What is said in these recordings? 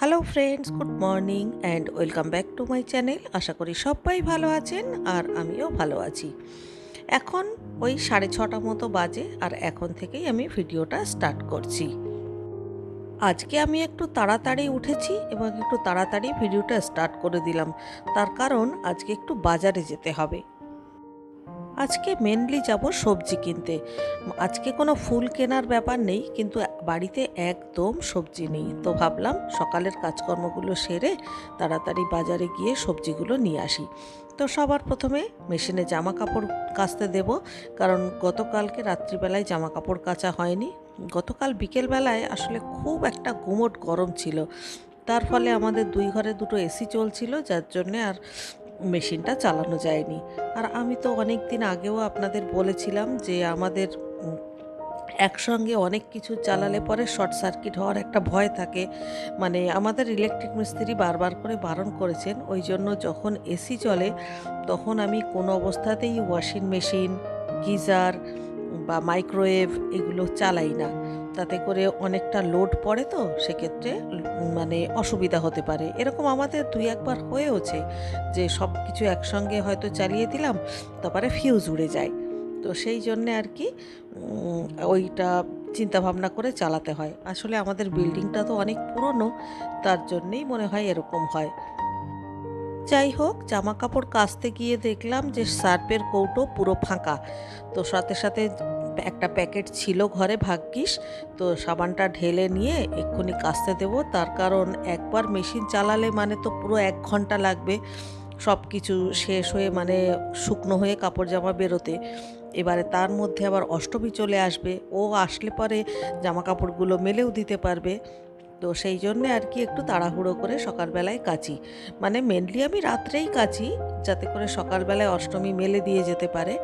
Hello friends, good morning and welcome back to my channel. আশা করি সবাই ভালো আছেন আর আমিও ভালো আছি। এখন ওই 6:30 মতো বাজে আর এখন থেকেই আমি ভিডিওটা স্টার্ট করছি। আজকে আমি একটু তাড়াতাড়ি উঠেছি এবং একটু তাড়াতাড়ি ভিডিওটা স্টার্ট করে দিলাম। তার কারণ আজকে একটু বাজারে যেতে হবে। আজকে মেনলি যাব সবজি কিনতে। আজকে কোনো ফুল কেনার ব্যাপার নেই, কিন্তু বাড়িতে একদম সবজি নেই, তো ভাবলাম সকালের কাজকর্মগুলো সেরে তাড়াতাড়ি বাজারে গিয়ে সবজিগুলো নিয়ে আসি। তো সবার প্রথমে মেশিনে জামা কাপড় কাচতে দেব, কারণ গতকালকে রাত্রিবেলায় জামা কাপড় কাচা হয়নি। গতকাল বিকেলবেলায় আসলে খুব একটা গুমোট গরম ছিল, তার ফলে আমাদের দুই ঘরে দুটো এসি চলছিল, যার জন্যে আর মেশিনটা চালানো যায়নি। আর আমি তো অনেক দিন আগেও আপনাদের বলেছিলাম যে আমাদের একসঙ্গে অনেক কিছু চালালে পরে শর্ট সার্কিট হওয়ার একটা ভয় থাকে। মানে আমাদের ইলেকট্রিক মিস্ত্রি বারবার করে বারণ করেছেন, ওই জন্য যখন এসি চলে তখন আমি কোনো অবস্থাতেই ওয়াশিং মেশিন, গিজার বা মাইক্রোওয়েভ এগুলো চালাই না। তাতে করে অনেকটা লোড পড়ে, তো সেক্ষেত্রে মানে অসুবিধা হতে পারে। এরকম আমাদের দুই একবার হয়েওছে যে সব কিছু একসঙ্গে হয়তো চালিয়ে দিলাম, তারপরে ফিউজ উড়ে যায়। তো সেই জন্যে আর কি ওইটা চিন্তা ভাবনা করে চালাতে হয়। আসলে আমাদের বিল্ডিংটা তো অনেক পুরনো, তার জন্যেই মনে হয় এরকম হয়। যাই হোক, জামা কাপড় কাচতে গিয়ে দেখলাম যে সার্ফের কৌটো পুরো ফাঁকা। তো সাথে সাথে একটা প্যাকেট ছিল ঘরে ভাগ্যিস, তো সাবানটা ঢেলে নিয়ে এক্ষুনি কাচতে দেবো। তার কারণ একবার মেশিন চালালে মানে তো পুরো 1 ঘন্টা লাগবে সব কিছু শেষ হয়ে, মানে শুকনো হয়ে কাপড় জামা বেরোতে। এবারে তার মধ্যে আবার অষ্টমী চলে আসবে, ও আসলে পরে জামা কাপড়গুলো মেলেও দিতে পারবে। তো সেই জন্যে আর কি একটু তাড়াহুড়ো করে সকালবেলায় কাচি। মানে মেনলি আমি রাত্রেই কাচি, যাতে করে সকালবেলায় অষ্টমী মেলে দিয়ে যেতে পারে।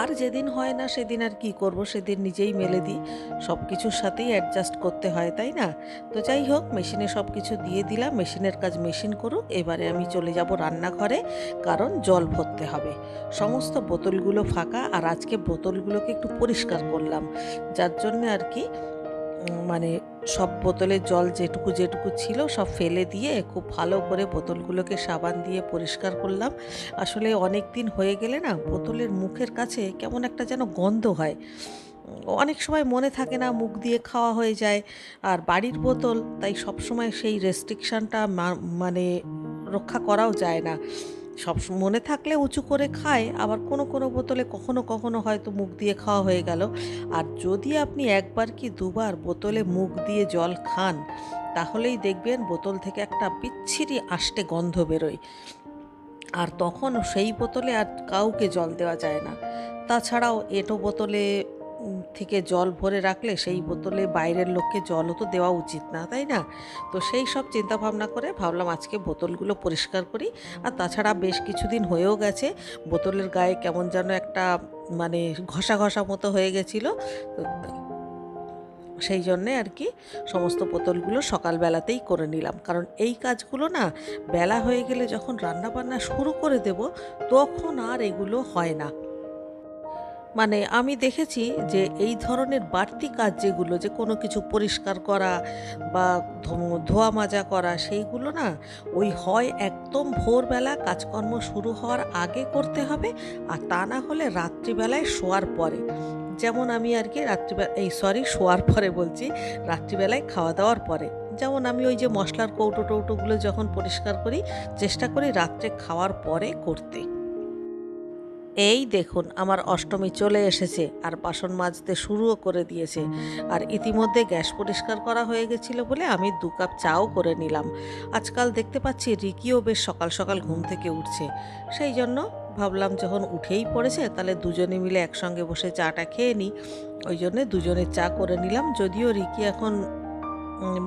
আর যেদিন হয় না সেদিন আর কি করব, সেদিন নিজেই মেলে দিই। সব কিছুর সাথেই অ্যাডজাস্ট করতে হয়, তাই না? তো যাই হোক, মেশিনে সব কিছু দিয়ে দিলাম, মেশিনের কাজ মেশিন করুক। এবারে আমি চলে যাব রান্নাঘরে, কারণ জল ভরতে হবে। সমস্ত বোতলগুলো ফাঁকা, আর আজকে বোতলগুলোকে একটু পরিষ্কার করলাম, যার জন্য আর কি মানে সব বোতলের জল যেটুকু যেটুকু ছিল সব ফেলে দিয়ে খুব ভালো করে বোতলগুলোকে সাবান দিয়ে পরিষ্কার করলাম। আসলে অনেক দিন হয়ে গেলে না বোতলের মুখের কাছে কেমন একটা যেন গন্ধ হয়। অনেক সময় মনে থাকে না, মুখ দিয়ে খাওয়া হয়ে যায়। আর বাড়ির বোতল, তাই সব সময় সেই রেস্ট্রিকশানটা মানে রক্ষা করাও যায় না। সব মনে থাকলে উঁচু করে খায়, আবার কোনো কোনো বোতলে কখনো কখনো হয়তো মুখ দিয়ে খাওয়া হয়ে গেল। আর যদি আপনি একবার কি দুবার বোতলে মুখ দিয়ে জল খান, তাহলেই দেখবেন বোতল থেকে একটা বিচ্ছিরি আষ্টে গন্ধ বেরোয়। আর তখন সেই বোতলে আর কাউকে জল দেওয়া যায় না। তাছাড়াও এঁটো বোতলে থেকে জল ভরে রাখলে সেই বোতলে বাইরের লোককে জলও তো দেওয়া উচিত না, তাই না? তো সেই সব চিন্তা ভাবনা করে ভাবলাম আজকে বোতলগুলো পরিষ্কার করি। আর তাছাড়া বেশ কিছুদিন হয়েও গেছে, বোতলের গায়ে কেমন যেন একটা মানে ঘষা ঘষা মতো হয়ে গেছিলো। তো সেই জন্যে আর কি সমস্ত বোতলগুলো সকালবেলাতেই করে নিলাম, কারণ এই কাজগুলো না বেলা হয়ে গেলে যখন রান্নাবান্না শুরু করে দেব, তখন আর এগুলো হয় না। মানে আমি দেখেছি যে এই ধরনের বাড়তি কাজ যেগুলো, যে কোনো কিছু পরিষ্কার করা বা ধোয়া মাজা করা, সেইগুলো না ওই হয় একদম ভোরবেলা কাজকর্ম শুরু হওয়ার আগে করতে হবে, আর তা না হলে রাত্রিবেলায় শোয়ার পরে। যেমন আমি আর কি শোয়ার পরে বলছি, রাত্রিবেলায় খাওয়া দাওয়ার পরে। যেমন আমি ওই যে মশলার কৌটো টৌটোগুলো যখন পরিষ্কার করি, চেষ্টা করি রাত্রে খাওয়ার পরে করতে। এই দেখুন, আমার অষ্টমী চলে এসেছে আর বাসন মাজতে শুরুও করে দিয়েছে। আর ইতিমধ্যে গ্যাস পরিষ্কার করা হয়ে গেছিলো বলে আমি 2 কাপ চাও করে নিলাম। আজকাল দেখতে পাচ্ছি রিকিও বেশ সকাল সকাল ঘুম থেকে উঠছে, সেই জন্য ভাবলাম যখন উঠেই পড়েছে তাহলে দুজনে মিলে একসঙ্গে বসে চাটা খেয়ে নিই। ওই জন্যে দুজনের চা করে নিলাম। যদিও রিকি এখন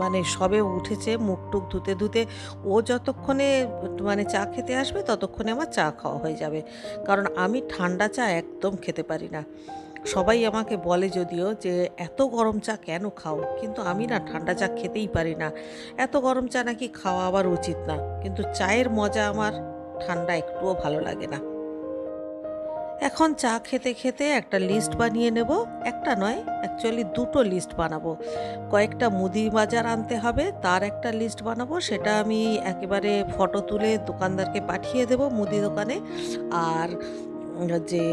মানে সবে উঠেছে, মুখ টুক ধুতে ধুতে ও যতক্ষণে মানে চা খেতে আসবে ততক্ষণে আমার চা খাওয়া হয়ে যাবে। কারণ আমি ঠান্ডা চা একদম খেতে পারি না। সবাই আমাকে বলে যদিও যে এত গরম চা কেন খাও, কিন্তু আমি না ঠান্ডা চা খেতেই পারি না। এত গরম চা নাকি খাওয়া আবার উচিত না, কিন্তু চায়ের মজা আমার ঠান্ডা একটুও ভালো লাগে না। এখন চা খেতে খেতে একটা লিস্ট বানিয়ে নেব। একটা নয়, অ্যাকচুয়ালি দুটো লিস্ট বানাবো। কয়েকটা মুদি বাজার আনতে হবে, তার একটা লিস্ট বানাবো। সেটা আমি একেবারে ফটো তুলে দোকানদারকে পাঠিয়ে দেব মুদি দোকানে। আর যে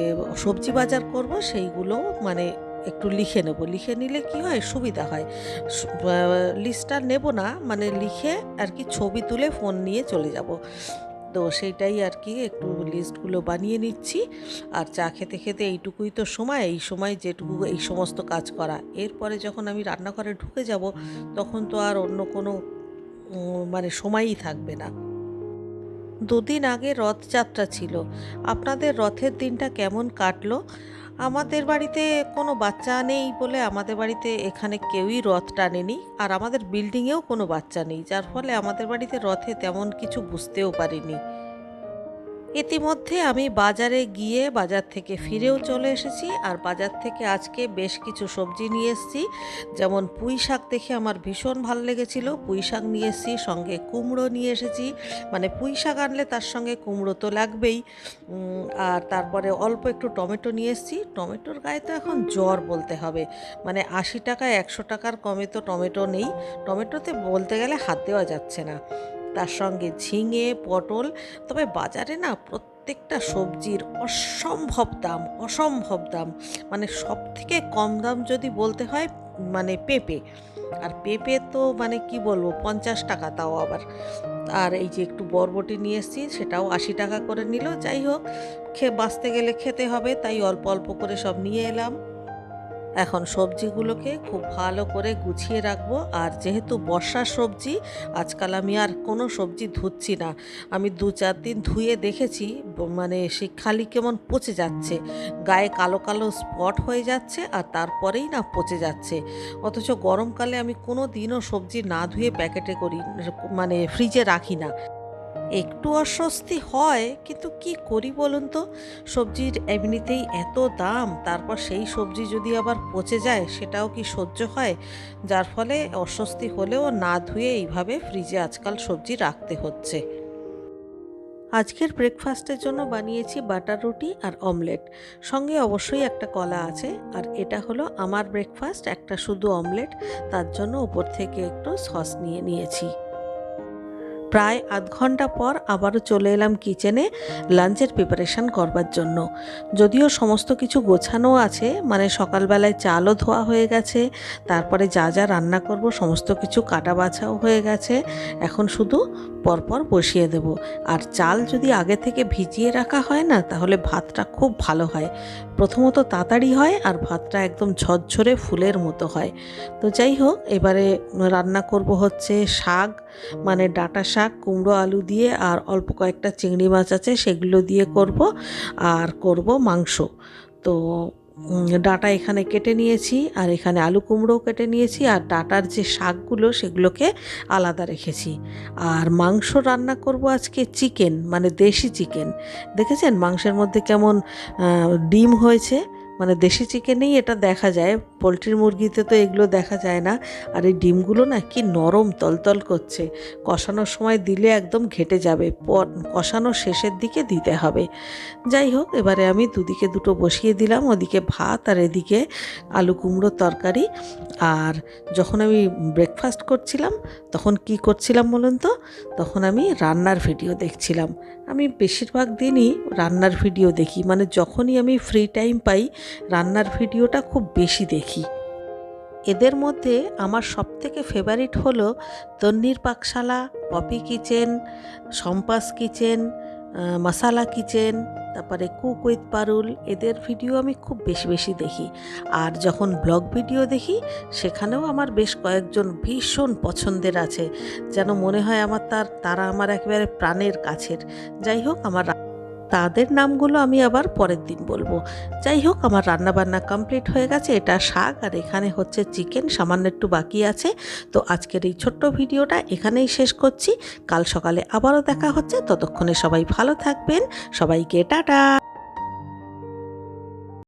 সবজি বাজার করব সেইগুলো মানে একটু লিখে নেব। লিখে নিলে কি হয়, সুবিধা হয়। লিস্টটা নেব না, মানে লিখে আর কি ছবি তুলে ফোন নিয়ে চলে যাব। তো সেইটাই আর কি, একটু লিস্টগুলো বানিয়ে নিচ্ছি। আর চা খেতে খেতে এইটুকুই তো সময়, এই সময় যেটুকু এই সমস্ত কাজ করা। এরপরে যখন আমি রান্নাঘরে ঢুকে যাব তখন তো আর অন্য কোনো মানে সময়ই থাকবে না। দুদিন আগে রথযাত্রা ছিল। আপনাদের রথের দিনটা কেমন কাটলো? আমাদের বাড়িতে কোনো বাচ্চা নেই বলে আমাদের বাড়িতে এখানে কেউই রথ টানেনি, আর আমাদের বিল্ডিংয়েও কোনো বাচ্চা নেই, যার ফলে আমাদের বাড়িতে রথে তেমন কিছু বুঝতেও পারিনি। ইতিমধ্যে আমি বাজারে গিয়ে বাজার থেকে ফিরেও চলে এসেছি। আর বাজার থেকে আজকে বেশ কিছু সবজি নিয়ে এসেছি। যেমন পুঁই শাক দেখে আমার ভীষণ ভালো লেগেছিল, পুঁই শাক নিয়ে এসেছি, সঙ্গে কুমড়ো নিয়ে এসেছি। মানে পুঁই শাক আনলে তার সঙ্গে কুমড়ো তো লাগবেই। আর তারপরে অল্প একটু টমেটো নিয়ে এসেছি। টমেটোর গায়ে তো এখন জ্বর বলতে হবে, মানে 80 টাকায় 100 টাকার কমে তো টমেটো নেই। টমেটোতে বলতে গেলে হাত দেওয়া যাচ্ছে না। তার সঙ্গে ঝিঙে, পটল। তবে বাজারে না প্রত্যেকটা সবজির অসম্ভব দাম, অসম্ভব দাম। মানে সব থেকে কম দাম যদি বলতে হয় মানে পেঁপে। আর পেঁপে তো মানে কি বলবো, 50 টাকা, তাও আবার। আর এই যে একটু বরবটি নিয়ে এসেছি, সেটাও 80 টাকা করে নিল। যাই হোক, বাঁচতে গেলে খেতে হবে, তাই অল্প অল্প করে সব নিয়ে এলাম। এখন সবজিগুলোকে খুব ভালো করে গুছিয়ে রাখবো। আর যেহেতু বর্ষার সবজি, আজকাল আমি আর কোনো সবজি ধুচ্ছি না। আমি 2-4 দিন ধুয়ে দেখেছি, মানে সে খালি কেমন পচে যাচ্ছে, গায়ে কালো কালো স্পট হয়ে যাচ্ছে, আর তারপরেই না পচে যাচ্ছে। অথচ গরমকালে আমি কোনো দিনও সবজি না ধুয়ে প্যাকেটে করি, মানে ফ্রিজে রাখি না। একটু অস্বস্তি হয়, কিন্তু কি করি বলুন তো, সবজির এমনিতেই এত দাম, তারপর সেই সবজি যদি আবার পচে যায় সেটাও কি সহ্য হয়? যার ফলে অস্বস্তি হলেও না ধুয়ে এইভাবে ফ্রিজে আজকাল সবজি রাখতে হচ্ছে। আজকের ব্রেকফাস্টের জন্য বানিয়েছি বাটার রুটি আর অমলেট, সঙ্গে অবশ্যই একটা কলা আছে। আর এটা হলো আমার ব্রেকফাস্ট, একটা শুধু অমলেট, তার জন্য উপর থেকে একটু সস নিয়ে নিয়েছি। প্রায় আধ ঘন্টা পর আবারও চলে এলাম কিচেনে লাঞ্চের প্রিপারেশান করবার জন্য। যদিও সমস্ত কিছু গোছানো আছে, মানে সকালবেলায় চালও ধোয়া হয়ে গেছে, তারপরে যা যা রান্না করব সমস্ত কিছু কাটা বাছাও হয়ে গেছে। এখন শুধু পরপর বসিয়ে দেব। আর চাল যদি আগে থেকে ভিজিয়ে রাখা হয় না, তাহলে ভাতটা খুব ভালো হয়। প্রথমত তাড়াতাড়ি হয়, আর ভাতটা একদম ঝরঝরে ফুলের মতো হয়। তো যাই হোক, এবারে রান্না করব হচ্ছে শাক, মানে ডাঁটা শাক কুমড়ো আলু দিয়ে, আর অল্প কয়েকটা চিংড়ি মাছ আছে সেগুলো দিয়ে করব। আর করব মাংস। তো ডাঁটা এখানে কেটে নিয়েছি, আর এখানে আলু কুমড়োও কেটে নিয়েছি, আর ডাঁটার যে শাকগুলো সেগুলোকে আলাদা রেখেছি। আর মাংস রান্না করব আজকে চিকেন, মানে দেশি চিকেন। দেখেছেন মাংসের মধ্যে কেমন ডিম হয়েছে? মানে দেশি চিকেনেই এটা দেখা যায়, পোলট্রির মুরগিতে তো এগুলো দেখা যায় না। আর এই ডিমগুলো না কি নরম তলতল করছে, কষানোর সময় দিলে একদম ঘেটে যাবে, কষানোর শেষের দিকে দিতে হবে। যাই হোক, এবারে আমি দুদিকে দুটো বসিয়ে দিলাম, ওদিকে ভাত আর এদিকে আলু কুমড়োর তরকারি। আর যখন আমি ব্রেকফাস্ট করছিলাম তখন কি করছিলাম বলুন তো, তখন আমি রান্নার ভিডিও দেখছিলাম। আমি বেশিরভাগ দিনই রান্নার ভিডিও দেখি, মানে যখনই আমি ফ্রি টাইম পাই রান্নার ভিডিওটা খুব বেশি দেখি। এদের মধ্যে আমার সবথেকে ফেভারিট হলো তন্নির পাকশালা, পপি কিচেন, সম্পাস কিচেন, মশালা কিচেন, তারপরে কুক উইথ পারুল। এদের ভিডিও আমি খুব বেশি বেশি দেখি। আর যখন ব্লগ ভিডিও দেখি সেখানেও আমার বেশ কয়েকজন ভীষণ পছন্দের আছে, যেন মনে হয় আমার তারা আমার একেবারে প্রাণের কাছের। যাই হোক, তাদের নামগুলো আমি আবার পরের দিন বলবো। যাই হোক, আমার রান্নাবান্না কমপ্লিট হয়ে গেছে। এটা শাক, আর এখানে হচ্ছে চিকেন, সামান্য একটু বাকি আছে। তো আজকের এই ছোট্ট ভিডিওটা এখানেই শেষ করছি। কাল সকালে আবারও দেখা হচ্ছে, ততক্ষণে সবাই ভালো থাকবেন। সবাইকে টাটা।